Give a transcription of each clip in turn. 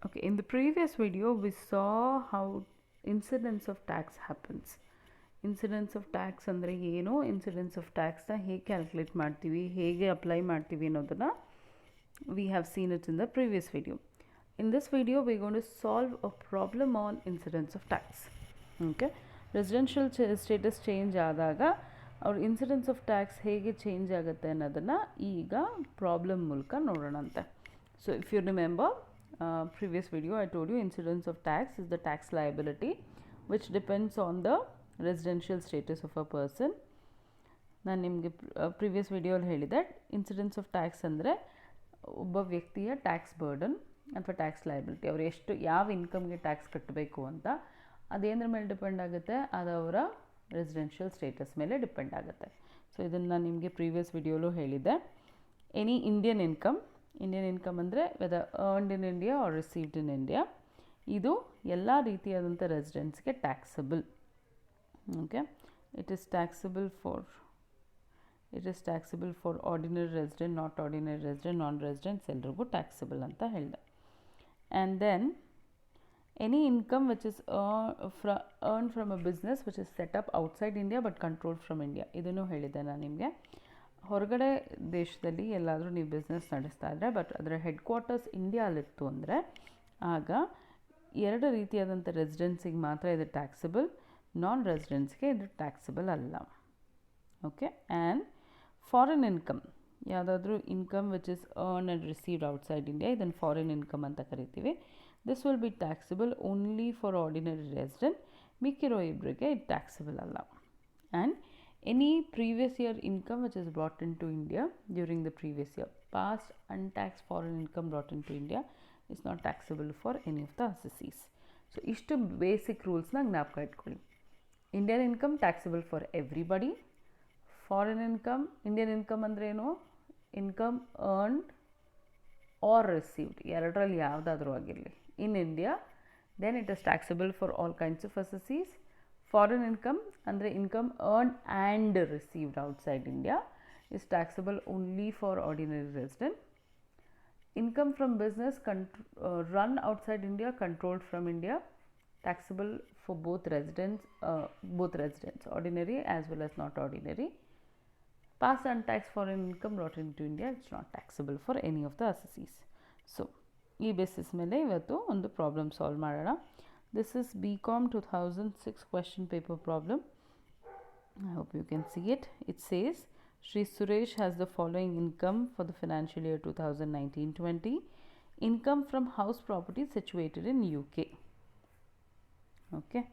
Okay, in the previous video we saw how incidence of tax happens. Incidence of tax ಅಂದರೆ ಏನು, incidence of ಟ್ಯಾಕ್ಸ್ನ ಹೇಗೆ calculate ಮಾಡ್ತೀವಿ, ಹೇಗೆ apply ಮಾಡ್ತೀವಿ ಅನ್ನೋದನ್ನು we have seen it in the previous video. In this video we are going to solve a problem on incidence of tax. Okay, residential status change ಆದಾಗ ಅವ್ರ incidence of tax ಹೇಗೆ change ಆಗುತ್ತೆ ಅನ್ನೋದನ್ನು ಈಗ problem ಮೂಲಕ ನೋಡೋಣಂತೆ. So if you remember, previous video I told you incidence of tax is the tax liability which depends on the residential status of a person. ನಾನು ನಿಮಗೆ previous ವಿಡಿಯೋಲಿ ಹೇಳಿದೆ incidence of tax ಅಂದರೆ ಒಬ್ಬ ವ್ಯಕ್ತಿಯ ಟ್ಯಾಕ್ಸ್ ಬರ್ಡನ್ ಅಥವಾ tax liability, ಅವರು ಎಷ್ಟು ಯಾವ ಇನ್ಕಮ್ಗೆ ಟ್ಯಾಕ್ಸ್ ಕಟ್ಟಬೇಕು ಅಂತ ಅದೇನರ ಮೇಲೆ ಡಿಪೆಂಡ್ ಆಗುತ್ತೆ, ಅದು ಅವರ ರೆಸಿಡೆನ್ಷಿಯಲ್ ಸ್ಟೇಟಸ್ ಮೇಲೆ ಡಿಪೆಂಡ್ ಆಗುತ್ತೆ. ಸೊ ಇದನ್ನು ನಾನು ನಿಮಗೆ ಪ್ರೀವಿಯಸ್ ವಿಡಿಯೋಲೂ ಹೇಳಿದ್ದೆ. ಎನಿ ಇಂಡಿಯನ್ ಇನ್ಕಮ್ ಅಂದರೆ whether earned in India or received in India, ಇದು ಎಲ್ಲ ರೀತಿಯಾದಂಥ ರೆಸಿಡೆನ್ಸ್ಗೆ taxable. Okay, it is taxable for ordinary resident, not ordinary resident, non-residents ಎಲ್ರಿಗೂ ಟ್ಯಾಕ್ಸಬಲ್ ಅಂತ ಹೇಳಿದೆ. And then any income which is earned from a business which is set up outside India but controlled from India, ಇದನ್ನು ಹೇಳಿದ್ದೆ ನಾನು ನಿಮಗೆ. ಹೊರಗಡೆ ದೇಶದಲ್ಲಿ ಎಲ್ಲಾದರೂ ನೀವು ಬಿಸ್ನೆಸ್ ನಡೆಸ್ತಾ ಇದ್ದರೆ ಬಟ್ ಅದರ ಹೆಡ್ ಕ್ವಾರ್ಟರ್ಸ್ ಇಂಡಿಯಾಲಿತ್ತು ಅಂದರೆ ಆಗ ಎರಡು ರೀತಿಯಾದಂಥ ರೆಸಿಡೆನ್ಸಿಗೆ ಮಾತ್ರ ಇದು ಟ್ಯಾಕ್ಸಬಲ್, ನಾನ್ ರೆಸಿಡೆನ್ಸ್ಗೆ ಇದು ಟ್ಯಾಕ್ಸಬಲ್ ಅಲ್ಲ. ಓಕೆ, ಆ್ಯಂಡ್ ಫಾರಿನ್ ಇನ್ಕಮ್, ಯಾವುದಾದ್ರೂ income which is earn and received outside India, ಇದನ್ನು ಫಾರಿನ್ ಇನ್ಕಮ್ ಅಂತ ಕರಿತೀವಿ. This will be taxable only for ordinary resident, ಮಿಕ್ಕಿರೋ ಇಬ್ಬರಿಗೆ ಇದು ಟ್ಯಾಕ್ಸಬಲ್ ಅಲ್ಲ. And any previous year income which is brought into India during the previous year, past untaxed foreign income brought into India is not taxable for any of the assessees. So ishtu basic rules na gnapaka itkolli. Indian income taxable for everybody. Foreign income, Indian income andre eno, income earned or received, ಎರಡರಲ್ಲಿ ಯಾವುದಾದ್ರೂ ಆಗಿರಲಿ in India, then it is taxable for all kinds of assessees. Foreign income ಅಂದರೆ income earned and received outside India is taxable only for ordinary resident. Income from business run outside India, controlled from India, taxable for both residents, ordinary as well as not ordinary. Past untaxed foreign income brought into India, it's not taxable for any of the assessees. So ಈ basis ಮೇಲೆ ಇವತ್ತು ಒಂದು problem solve ಮಾಡೋಣ. This is BCom 2006 question paper problem. I hope you can see it. It says Shri Suresh has the following income for the financial year 2019-20. Income from house property situated in UK. Okay,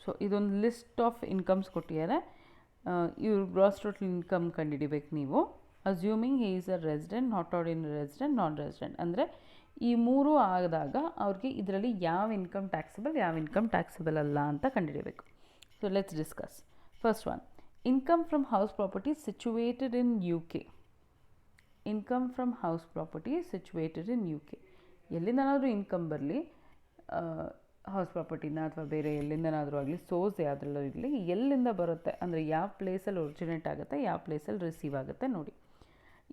so ಇದೊಂದು list of incomes ಕೊಟ್ಟಿದ್ದಾರೆ. ಇವ್ರ gross total income ಕಂಡುಹಿಡಿಬೇಕು ನೀವು. Assuming he is a resident, not ordinary resident, non resident ಅಂದರೆ ಈ ಮೂರು ಆದಾಗ ಅವ್ರಿಗೆ ಇದರಲ್ಲಿ ಯಾವ ಇನ್ಕಮ್ ಟ್ಯಾಕ್ಸಬಲ್, ಯಾವ ಇನ್ಕಮ್ ಟ್ಯಾಕ್ಸಬಲ್ ಅಲ್ಲ ಅಂತ ಕಂಡುಹಿಡಿಯಬೇಕು. So let's discuss. First one, income from house property situated in UK. Income from house property situated in UK, ಎಲ್ಲಿಂದನಾದರೂ ಇನ್ಕಮ್ ಬರಲಿ, ಹೌಸ್ ಪ್ರಾಪರ್ಟಿನ ಅಥವಾ ಬೇರೆ ಎಲ್ಲಿಂದನಾದರೂ ಆಗಲಿ, ಸೋರ್ಸ್ ಯಾವುದ್ರಲ್ಲೂ ಇರಲಿ, ಎಲ್ಲಿಂದ ಬರುತ್ತೆ ಅಂದರೆ ಯಾವ ಪ್ಲೇಸಲ್ಲಿ ಒರಿಜಿನೇಟ್ ಆಗುತ್ತೆ, ಯಾವ ಪ್ಲೇಸಲ್ಲಿ ರಿಸೀವ್ ಆಗುತ್ತೆ ನೋಡಿ.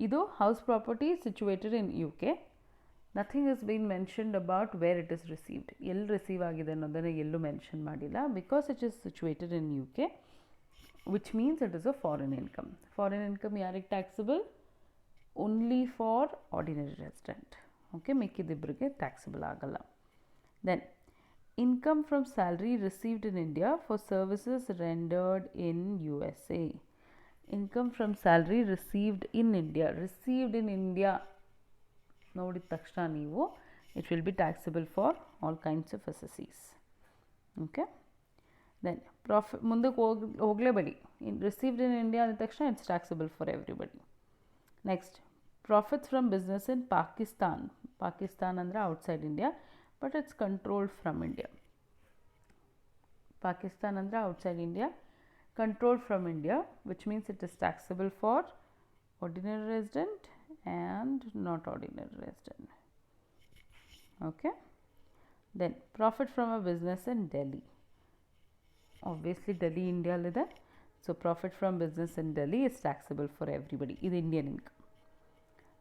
ಇದು house property situated in UK. Nothing is been mentioned about where it is received, ಎಲ್ಲಿ ರಿಸೀವ್ ಆಗಿದೆ ಅನ್ನೋದನ್ನು ಎಲ್ಲೂ ಮೆನ್ಷನ್ ಮಾಡಿಲ್ಲ. Because it is situated in UK, which means it is a foreign income. Foreign income ಯಾರಿಗೆ taxable? Only for ordinary resident. Okay, ಮಿಕ್ಕಿದಿಬ್ಬರಿಗೆ taxable ಆಗಲ್ಲ. Then income from salary received in India for services rendered in USA. Income from salary received in India ನೋಡಿದ ತಕ್ಷಣ ನೀವು it will be taxable for all kinds of assessees. Okay, then ಮುಂದಕ್ಕೆ ಹೋಗಲೇಬೇಡಿ. Received in India ಅಂದ ತಕ್ಷಣ it's taxable for everybody. Next, profits from business in Pakistan ಅಂದರೆ outside India but it's controlled from India. Pakistan ಅಂದರೆ outside India, controlled from India, which means it is taxable for ordinary resident and not ordinary resident. Okay, then profit from a business in Delhi. Obviously Delhi India lide, so profit from business in Delhi is taxable for everybody. Is Indian income.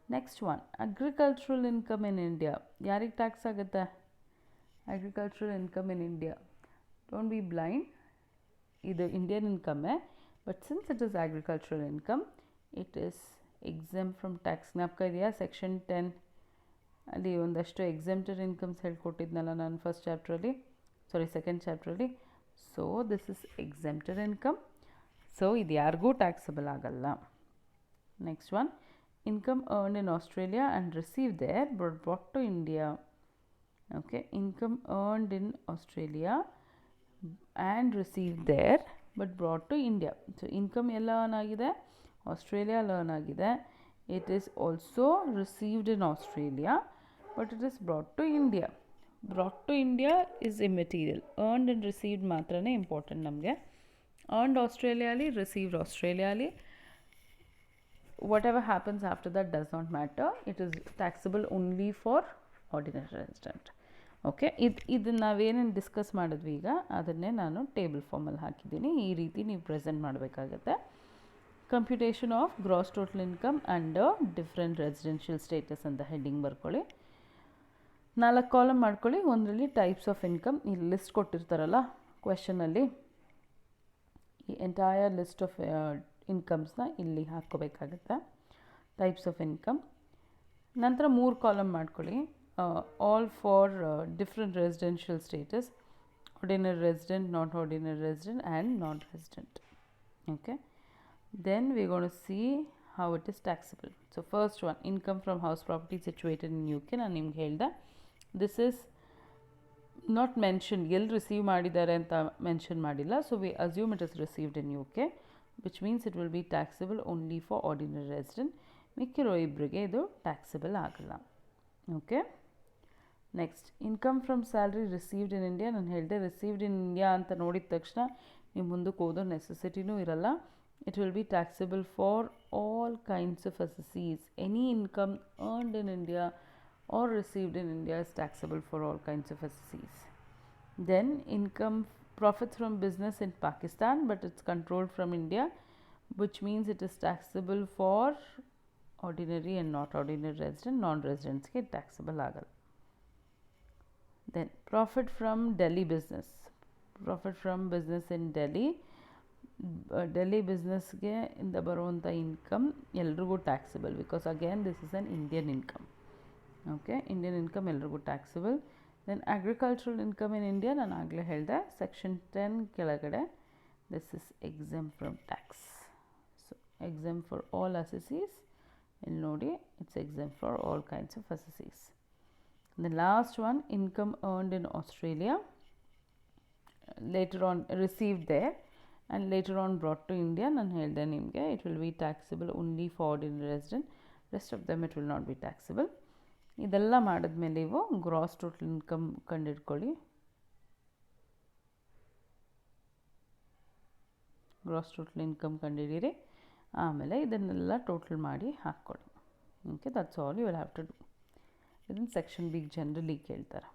Next one, agricultural income in India. ಯಾರಿಗೆ tax ಆಗುತ್ತೆ? agricultural income in India. Don't be blind, ಇದು Indian ಇನ್ಕಮ್ಮೇ, but since it is agricultural income, it is exempt from tax. ಜ್ಞಾಪಕ ಇದೆಯಾ section 10 ಅಲ್ಲಿ ಒಂದಷ್ಟು exempted incomes ಹೇಳ್ಕೊಟ್ಟಿದ್ನಲ್ಲ ನಾನು ಫಸ್ಟ್ ಚಾಪ್ಟ್ರಲ್ಲಿ, ಸೆಕೆಂಡ್ ಚಾಪ್ಟ್ರಲ್ಲಿ. So this is exempted income, so ಇದು ಯಾರಿಗೂ ಟ್ಯಾಕ್ಸಬಲ್ ಆಗಲ್ಲ. Next one, income earned in Australia and received there but brought to India. Okay, income earned in Australia and received there but brought to India. So income ಎಲ್ಲ earn ಆಗಿದೆ, Australia earn ಆಗಿದೆ. It is also received in Australia but it is brought to India. Brought to India is immaterial. Earned and received ಮಾತ್ರನೇ important ನಮಗೆ. earned ಆಸ್ಟ್ರೇಲಿಯಾಲಿ, received ಆಸ್ಟ್ರೇಲಿಯಾಲಿ, whatever happens after that does not matter. It is taxable only for ordinary resident. Okay, ಇದನ್ನು ನಾವೇನೇನು discuss ಮಾಡಿದ್ವಿ ಈಗ ಅದನ್ನೇ ನಾನು table ಫಾರ್ಮಲ್ಲಿ ಹಾಕಿದ್ದೀನಿ. ಈ ರೀತಿ ನೀವು ಪ್ರೆಸೆಂಟ್ ಮಾಡಬೇಕಾಗತ್ತೆ. Computation of gross total income under different residential status ಅಂತ ಹೆಡ್ಡಿಂಗ್ ಬರ್ಕೊಳ್ಳಿ. 4 ಕಾಲಮ್ ಮಾಡ್ಕೊಳ್ಳಿ. ಒಂದರಲ್ಲಿ ಟೈಪ್ಸ್ ಆಫ್ ಇನ್ಕಮ್, ಇಲ್ಲಿ ಲಿಸ್ಟ್ ಕೊಟ್ಟಿರ್ತಾರಲ್ಲ ಕ್ವೆಶನಲ್ಲಿ, ಈ ಎಂಟೈರ್ ಲಿಸ್ಟ್ ಆಫ್ ಇನ್ಕಮ್ಸ್ನ ಇಲ್ಲಿ ಹಾಕ್ಕೋಬೇಕಾಗತ್ತೆ, ಟೈಪ್ಸ್ ಆಫ್ ಇನ್ಕಮ್. ನಂತರ 3 ಕಾಲಮ್ ಮಾಡ್ಕೊಳ್ಳಿ, all for different residential status, ordinary resident, not ordinary resident and non resident. Okay, then we gonna to see how it is taxable. So first one, income from house property situated in UK. ನಾನು ನಿಮ್ಗೆ ಹೇಳ್ದೆ, this is not mention, ಎಲ್ಲಿ receive ಮಾಡಿದ್ದಾರೆ ಅಂತ mention ಮಾಡಿಲ್ಲ. So we assume it is received in UK, which means it will be taxable only for ordinary resident. ಮಿಕ್ಕಿರೋ ಇಬ್ಬರಿಗೆ ಇದು taxable ಆಗಲ್ಲ. Okay, next, income from salary received in India. ನಾನು ಹೇಳಿದೆ received in India ಅಂತ ನೋಡಿದ ತಕ್ಷಣ ನೀವು ಮುಂದಕ್ಕೆ ಓದೋ ನೆಸೆಸಿಟಿನೂ ಇರಲ್ಲ. It will be taxable for all kinds of assessees. Any income earned in India or received in India is taxable for all kinds of assessees. Then income profits from business in Pakistan but it's controlled from India, which means it is taxable for ordinary and not ordinary resident. Non-residents ke taxable agala. Then profit from Delhi business. Profit from business in Delhi. Delhi business ge inda baruwanta income ಎಲ್ಲರಿಗೂ taxable because again this is an Indian income. Okay, Indian income ಎಲ್ಲರಿಗೂ taxable. Then agricultural income in India, ನಾನು ಆಗಲೇ ಹೇಳಿದೆ section 10 ಕೆಳಗಡೆ, this is exempt from tax. So exempt for all assessees. ಇಲ್ಲಿ ನೋಡಿ, it's exempt for all kinds of assessees. The last one, income earned in Australia, later on received there and later on brought to India. ನಾನು ಹೇಳಿದೆ ನಿಮಗೆ, it will be taxable only for ordinary resident. Rest of them it will not be taxable. ಇದೆಲ್ಲ ಮಾಡಿದ್ಮೇಲೆ ನೀವು gross total income ಕಂಡುಹಿಡ್ಕೊಳ್ಳಿ. Gross total income ಕಂಡುಹಿಡೀರಿ, ಆಮೇಲೆ ಇದನ್ನೆಲ್ಲ ಟೋಟಲ್ ಮಾಡಿ ಹಾಕ್ಕೊಳ್ಳಿ. Okay, that's all you will have to do. ಇದನ್ನು ಸೆಕ್ಷನ್ ಬಿಗೆ ಜನರಲಿ ಕೇಳ್ತಾರೆ.